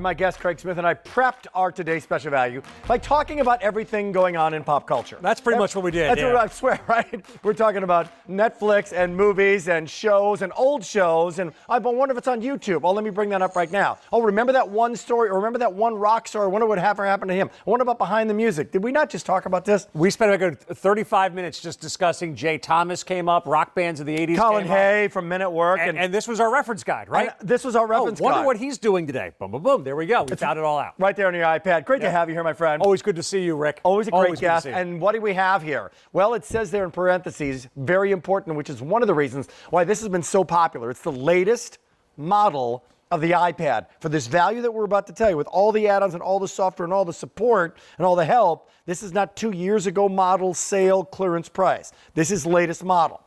My guest, Craig Smith, and I prepped our today's special value by talking about everything going on in pop culture. That's pretty much what we did. That's what I swear, right? We're talking about Netflix and movies and shows and old shows. And I wonder if it's on YouTube. Oh, let me bring that up right now. Oh, remember that one story? Or remember that one rock star? I wonder what happened to him. I wonder about Behind the Music. Did we not just talk about this? We spent a good 35 minutes just discussing Jay Thomas came up, rock bands of the 80s Colin came up. Hay from Men at Work. And this was our reference guide, right? This was our reference guide. Wonder what he's doing today. Boom, boom, boom. There we go. We found it all out. Right there on your iPad. Great to have you here, my friend. Always good to see you, Rick. Always a great guest. And what do we have here? Well, it says there in parentheses, very important, which is one of the reasons why this has been so popular. It's the latest model of the iPad. For this value that we're about to tell you, with all the add-ons and all the software and all the support and all the help, this is not 2 years ago model sale clearance price. This is latest model.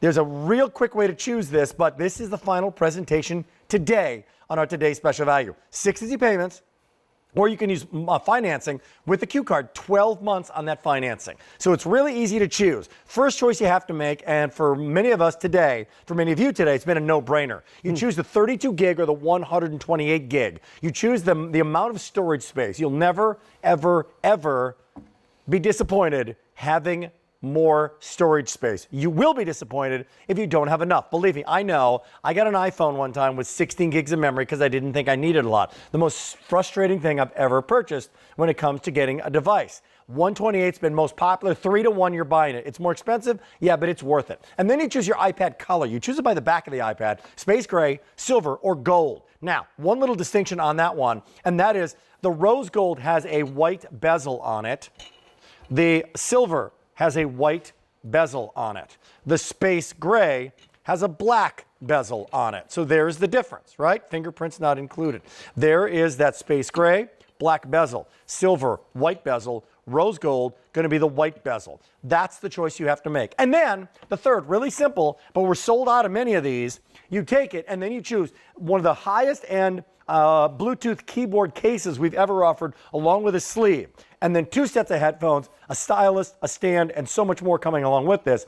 There's a real quick way to choose this, but this is the final presentation today on our today's special value. 6 easy payments. Or you can use financing with the Q card, 12 months on that financing. So it's really easy to choose. First choice you have to make, and for many of us today, for many of you today, it's been a no-brainer. You choose the 32 gig or the 128 gig. You choose the amount of storage space. You'll never, ever, ever be disappointed having more storage space. You will be disappointed if you don't have enough. Believe me, I know. I got an iPhone one time with 16 gigs of memory because I didn't think I needed a lot. The most frustrating thing I've ever purchased when it comes to getting a device. 128's been most popular. 3-to-1 you're buying it. It's more expensive, yeah, but it's worth it. And then you choose your iPad color. You choose it by the back of the iPad, space gray, silver, or gold. Now, one little distinction on that one, and that is the rose gold has a white bezel on it. The silver has a white bezel on it. The space gray has a black bezel on it. So there's the difference, right? Fingerprints not included. There is that space gray, black bezel, silver, white bezel, rose gold, going to be the white bezel. That's the choice you have to make. And then the third, really simple, but we're sold out of many of these. You take it and then you choose one of the highest end Bluetooth keyboard cases we've ever offered, along with a sleeve. And then 2 sets of headphones, a stylus, a stand, and so much more coming along with this.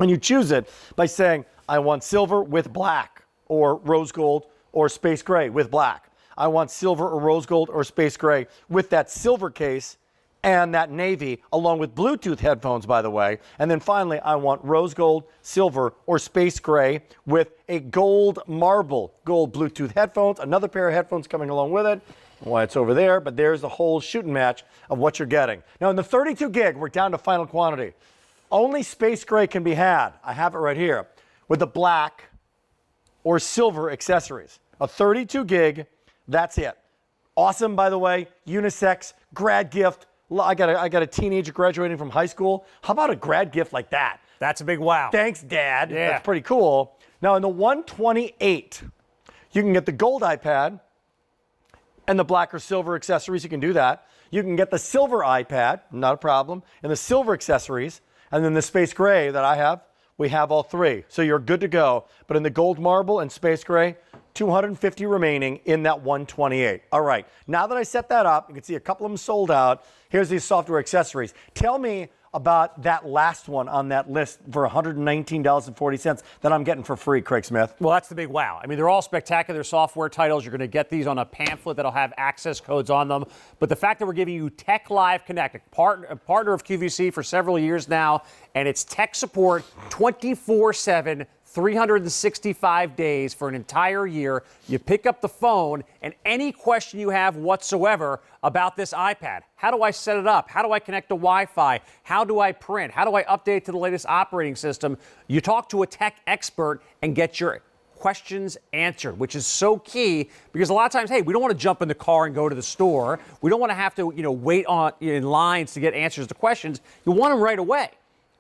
And you choose it by saying, I want silver with black, or rose gold, or space gray with black. I want silver or rose gold or space gray with that silver case and that navy, along with Bluetooth headphones, by the way. And then finally, I want rose gold, silver, or space gray with a gold marble, gold Bluetooth headphones, another pair of headphones coming along with it. Why it's over there, but there's the whole shooting match of what you're getting. Now, in the 32 gig, we're down to final quantity. Only space gray can be had. I have it right here with the black or silver accessories. A 32 gig, that's it. Awesome, by the way, unisex, grad gift. I got a teenager graduating from high school. How about a grad gift like that? That's a big wow. Thanks, Dad. Yeah. That's pretty cool. Now, in the 128, you can get the gold iPad and the black or silver accessories. You can do that. You can get the silver iPad, not a problem, and the silver accessories, and then the space gray that I have, we have all three. So you're good to go. But in the gold marble and space gray, 250 remaining in that 128. All right, now that I set that up, you can see a couple of them sold out. Here's these software accessories. Tell me about that last one on that list for $119.40 that I'm getting for free, Craig Smith. Well, that's the big wow. I mean, they're all spectacular software titles. You're going to get these on a pamphlet that'll have access codes on them. But the fact that we're giving you Tech Live Connect, a partner of QVC for several years now, and it's tech support 24/7, 365 days for an entire year. You pick up the phone, and any question you have whatsoever about this iPad, how do I set it up? How do I connect to Wi-Fi? How do I print? How do I update to the latest operating system? You talk to a tech expert and get your questions answered, which is so key because a lot of times, hey, we don't want to jump in the car and go to the store. We don't want to have to, wait in lines to get answers to questions. You want them right away.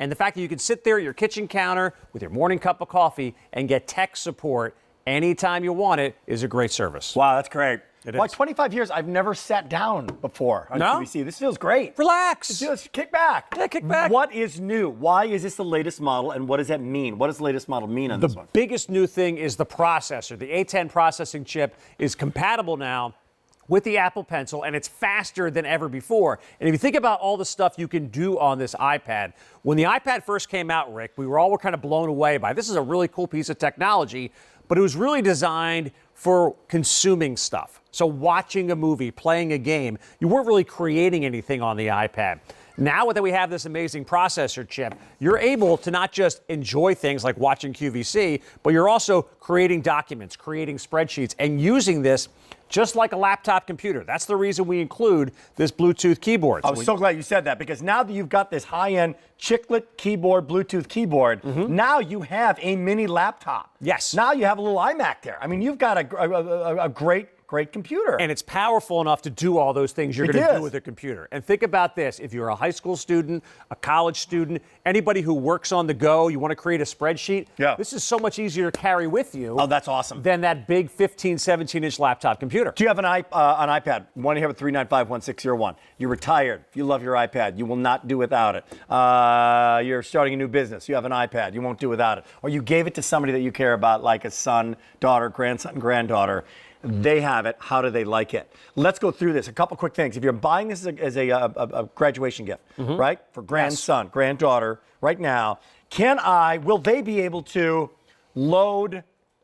And the fact that you can sit there at your kitchen counter with your morning cup of coffee and get tech support anytime you want it is a great service. Wow, that's great. It Well, is. 25 years, I've never sat down before on No? QVC. This feels great. Relax. Just kick back. Yeah, kick back. What is new? Why is this the latest model, and what does that mean? What does the latest model mean on this one? The biggest new thing is the processor. The A10 processing chip is compatible now with the Apple Pencil, and it's faster than ever before. And if you think about all the stuff you can do on this iPad, when the iPad first came out, Rick, we were all kind of blown away by this is a really cool piece of technology. but it was really designed for consuming stuff. So watching a movie, playing a game, you weren't really creating anything on the iPad. Now that we have this amazing processor chip, you're able to not just enjoy things like watching QVC, but you're also creating documents, creating spreadsheets, and using this just like a laptop computer. That's the reason we include this Bluetooth keyboard. I was so glad you said that, because now that you've got this high-end chiclet keyboard, Bluetooth keyboard, now you have a mini laptop. Yes. Now you have a little iMac there. I mean, you've got a great computer. And it's powerful enough to do all those things you're going to do with a computer. And think about this. If you're a high school student, a college student, anybody who works on the go, you want to create a spreadsheet, this is so much easier to carry with you. Oh, that's awesome. Than that big 15, 17-inch laptop computer. Do you have an iPad? 1-800-395-1601. You're retired. You love your iPad. You will not do without it. You're starting a new business. You have an iPad. You won't do without it. Or you gave it to somebody that you care about, like a son, daughter, grandson, granddaughter. They have it. How do they like it? Let's go through this. A couple quick things. If you're buying this as a graduation gift, right, for grandson, granddaughter, right now, will they be able to load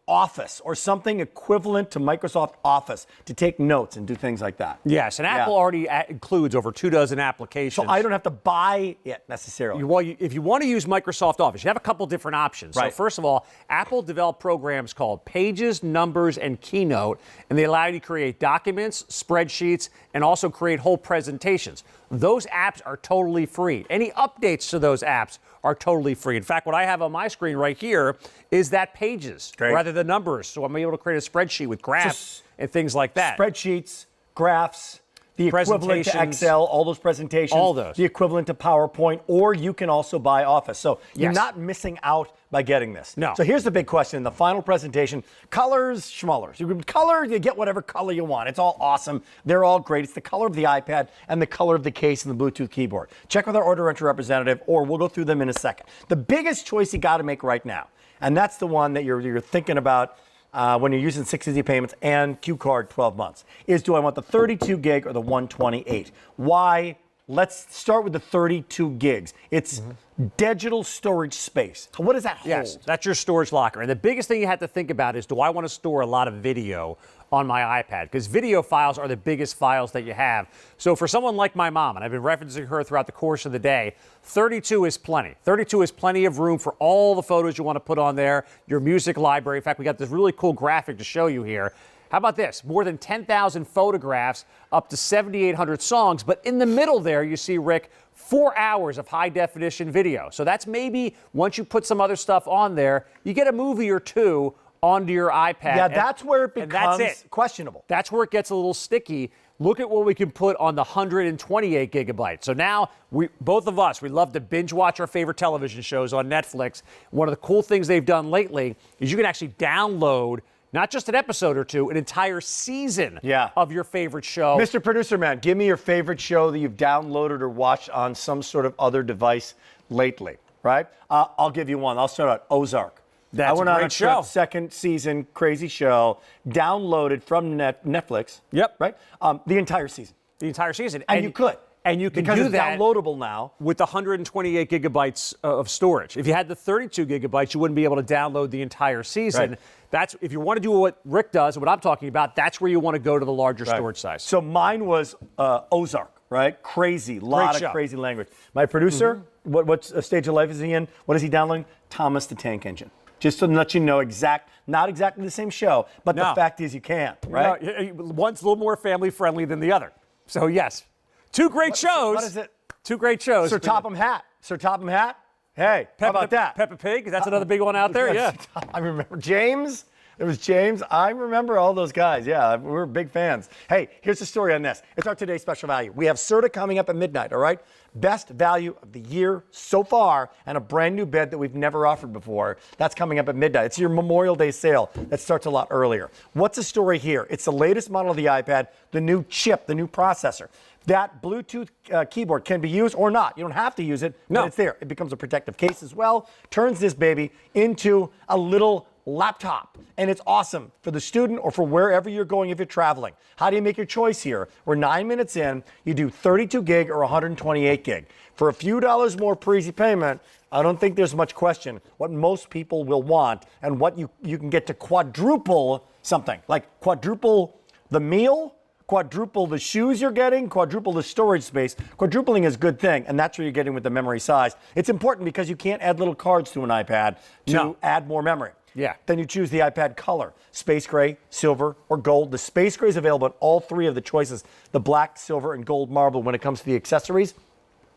Office or something equivalent to Microsoft Office to take notes and do things like that? Yes, and Apple already includes over 24 applications. So I don't have to buy it necessarily. If you want to use Microsoft Office, you have a couple different options. Right. So first of all, Apple developed programs called Pages, Numbers, and Keynote, and they allow you to create documents, spreadsheets, and also create whole presentations. Those apps are totally free. Any updates to those apps are totally free. In fact, what I have on my screen right here is that Pages rather than Numbers. So I'm able to create a spreadsheet with graphs and things like that. Spreadsheets, graphs, the equivalent to Excel, all those presentations, all those. The equivalent to PowerPoint, or you can also buy Office. So you're not missing out by getting this. No. So here's the big question in the final presentation. Colors, schmullers. You can color, you get whatever color you want. It's all awesome. They're all great. It's the color of the iPad and the color of the case and the Bluetooth keyboard. Check with our order entry representative, or we'll go through them in a second. The biggest choice you got to make right now, and that's the one that you're thinking about when you're using 6 easy payments and Q card 12 months, is do I want the 32 gig or the 128? Why? Let's start with the 32 gigs. It's digital storage space. What does that hold? Yes, that's your storage locker. And the biggest thing you have to think about is, do I want to store a lot of video on my iPad? Because video files are the biggest files that you have. So for someone like my mom, and I've been referencing her throughout the course of the day, 32 is plenty. 32 is plenty of room for all the photos you want to put on there, your music library. In fact, we got this really cool graphic to show you here. How about this? More than 10,000 photographs, up to 7,800 songs. But in the middle there, you see, Rick, 4 hours of high-definition video. So that's maybe, once you put some other stuff on there, you get a movie or two onto your iPad. Yeah, that's where it becomes questionable. That's where it gets a little sticky. Look at what we can put on the 128 gigabytes. So now, both of us, we love to binge watch our favorite television shows on Netflix. One of the cool things they've done lately is you can actually download not just an episode or two, an entire season of your favorite show. Mr. Producer Man, give me your favorite show that you've downloaded or watched on some sort of other device lately, right? I'll give you one. I'll start out Ozark. That's a great show. Second season, crazy show, downloaded from Netflix. Yep. Right? The entire season. The entire season. And you could. And you can because do it's that downloadable now with the 128 gigabytes of storage. If you had the 32 gigabytes, you wouldn't be able to download the entire season. Right. That's if you want to do what Rick does and what I'm talking about, that's where you want to go to the larger storage size. So mine was Ozark, right? Crazy, lot of crazy language. My producer, what stage of life is he in? What is he downloading? Thomas the Tank Engine. Just to let you know not exactly the same show, but the fact is you can, right? No, one's a little more family friendly than the other. So yes, two great shows. What is it? Two great shows. Sir Topham Hatt. Sir Topham Hatt. Hey, how about that? Peppa Pig. That's another big one out there. Yeah. I remember James. It was James. I remember all those guys. Yeah, we were big fans. Hey, here's the story on this. It's our today's special value. We have Serta coming up at midnight, all right? Best value of the year so far, and a brand new bed that we've never offered before. That's coming up at midnight. It's your Memorial Day sale that starts a lot earlier. What's the story here? It's the latest model of the iPad, the new chip, the new processor. That Bluetooth keyboard can be used or not. You don't have to use it, but it's there. It becomes a protective case as well. Turns this baby into a little laptop. And it's awesome for the student or for wherever you're going if you're traveling. How do you make your choice here? We're 9 minutes in. You do 32 gig or 128 gig. For a few dollars more per easy payment, I don't think there's much question what most people will want and what you can get to quadruple something. Like quadruple the meal, quadruple the shoes you're getting, quadruple the storage space. Quadrupling is a good thing, and that's what you're getting with the memory size. It's important because you can't add little cards to an iPad to add more memory. Yeah. Then you choose the iPad color, space gray, silver, or gold. The space gray is available in all three of the choices, the black, silver, and gold marble when it comes to the accessories.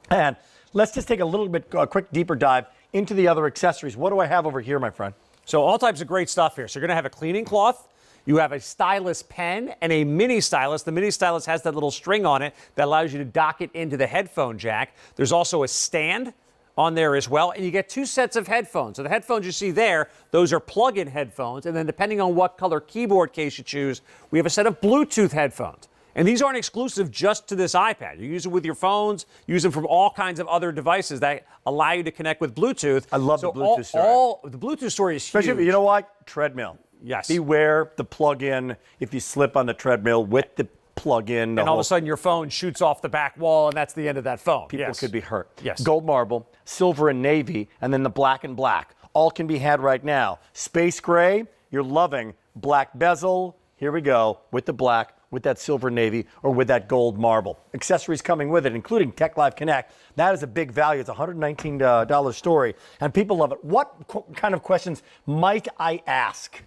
And let's just take a quick deeper dive into the other accessories. What do I have over here, my friend? So all types of great stuff here. So you're going to have a cleaning cloth. You have a stylus pen and a mini stylus. The mini stylus has that little string on it that allows you to dock it into the headphone jack. There's also a stand on there as well, and you get 2 sets of headphones. So the headphones you see there, those are plug-in headphones, and then depending on what color keyboard case you choose, we have a set of Bluetooth headphones. And these aren't exclusive just to this iPad. You use them with your phones, use them from all kinds of other devices that allow you to connect with Bluetooth. I love the Bluetooth story. The Bluetooth story is huge. Especially, you know what? Treadmill. Yes. Beware the plug-in if you slip on the treadmill with the plug-in. And all of a sudden your phone shoots off the back wall, and that's the end of that phone. People could be hurt. Yes. Gold marble, silver and navy, and then the black and black. All can be had right now. Space gray, you're loving. Black bezel, here we go, with the black, with that silver navy, or with that gold marble. Accessories coming with it, including Tech Live Connect. That is a big value. It's a $119 story, and people love it. What kind of questions might I ask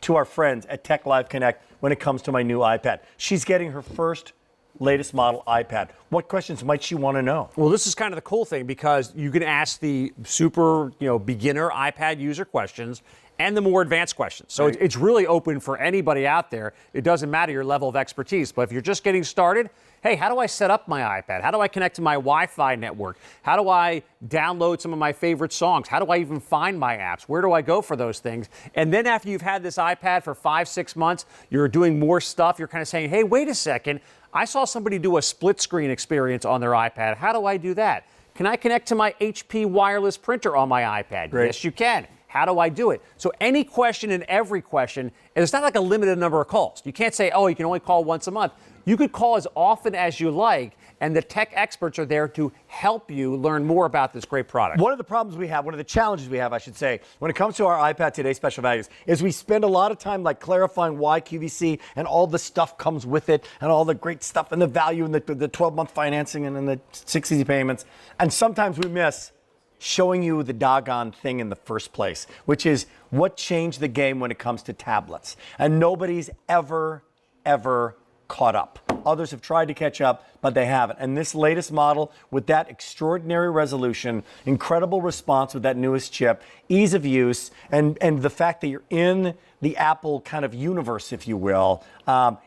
to our friends at Tech Live Connect when it comes to my new iPad? She's getting her first latest model iPad. What questions might she want to know? Well, this is kind of the cool thing because you can ask the super, beginner iPad user questions and the more advanced questions. So it's really open for anybody out there. It doesn't matter your level of expertise, but if you're just getting started, hey, how do I set up my iPad? How do I connect to my Wi-Fi network? How do I download some of my favorite songs? How do I even find my apps? Where do I go for those things? And then after you've had this iPad for 5-6 months, you're doing more stuff. You're kind of saying, hey, wait a second. I saw somebody do a split screen experience on their iPad. How do I do that? Can I connect to my HP wireless printer on my iPad? Great. Yes, you can. How do I do it? So any question and every question, and it's not like a limited number of calls. You can't say, oh, you can only call once a month. You could call as often as you like, and the tech experts are there to help you learn more about this great product. One of the problems we have, one of the challenges we have, I should say, when it comes to our iPad Today special values, is we spend a lot of time like clarifying why QVC and all the stuff comes with it, and all the great stuff, and the value, and the 12-month financing, and then the 6 easy payments. And sometimes we miss showing you the doggone thing in the first place, which is what changed the game when it comes to tablets. And nobody's ever caught up. Others have tried to catch up, but they haven't. And this latest model with that extraordinary resolution, incredible response with that newest chip, ease of use, and the fact that you're in the Apple kind of universe, if you will,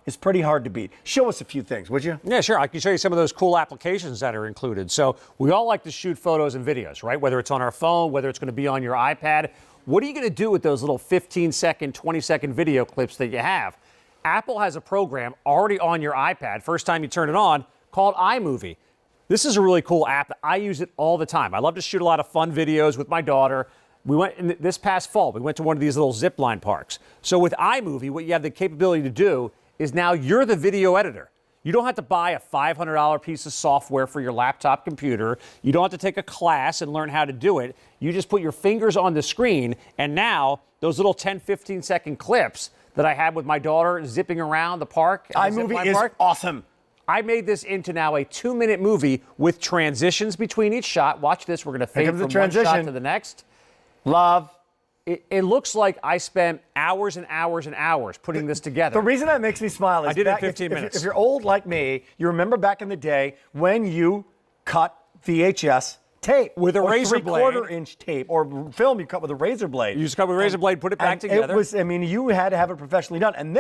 is pretty hard to beat. Show us a few things, would you? Yeah, sure. I can show you some of those cool applications that are included. So we all like to shoot photos and videos, right? Whether it's on our phone, whether it's going to be on your iPad. What are you going to do with those little 15-second, 20-second video clips that you have? Apple has a program already on your iPad, first time you turn it on, called iMovie. This is a really cool app. I use it all the time. I love to shoot a lot of fun videos with my daughter. We went this past fall, we went to one of these little zip line parks. So with iMovie, what you have the capability to do is now you're the video editor. You don't have to buy a $500 piece of software for your laptop computer. You don't have to take a class and learn how to do it. You just put your fingers on the screen, and now those little 10, 15-second clips that I had with my daughter zipping around the park. iMovie is awesome. I made this into now a 2-minute movie with transitions between each shot. Watch this. We're going to fade from one shot to the next. Love. It looks like I spent hours and hours and hours putting this together. The reason that makes me smile is I did it in 15 minutes. If you're old like me, you remember back in the day when you cut VHS tape with a razor blade, 3/4-inch tape, or film you cut with a razor blade. You just cut with a razor blade, put it back together. It was, you had to have it professionally done. And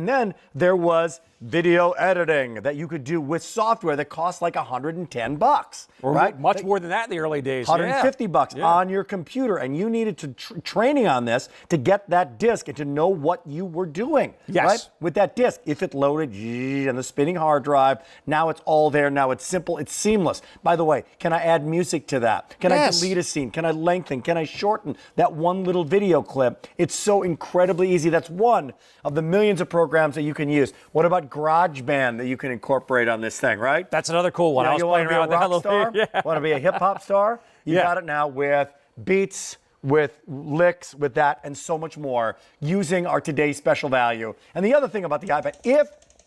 then there was video editing that you could do with software that costs like $110, Or right? much more than that in the early days. $150 Yeah. on your computer, and you needed to training on this to get that disk and to know what you were doing. Yes. Right? With that disk, if it loaded and the spinning hard drive, now it's all there. Now it's simple. It's seamless. By the way, can I add music to that? Can I delete a scene? Can I lengthen? Can I shorten that one little video clip? It's so incredibly easy. That's one of the millions of programs that you can use. What about GarageBand that you can incorporate on this thing, right? That's another cool one. I was you playing want to be a around with that a rock little star? bit. Yeah. Want to be a hip hop star? You Yeah. got it now with beats, with licks, with that, and so much more using our today's special value. And the other thing about the iPad,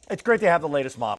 it's great to have the latest model.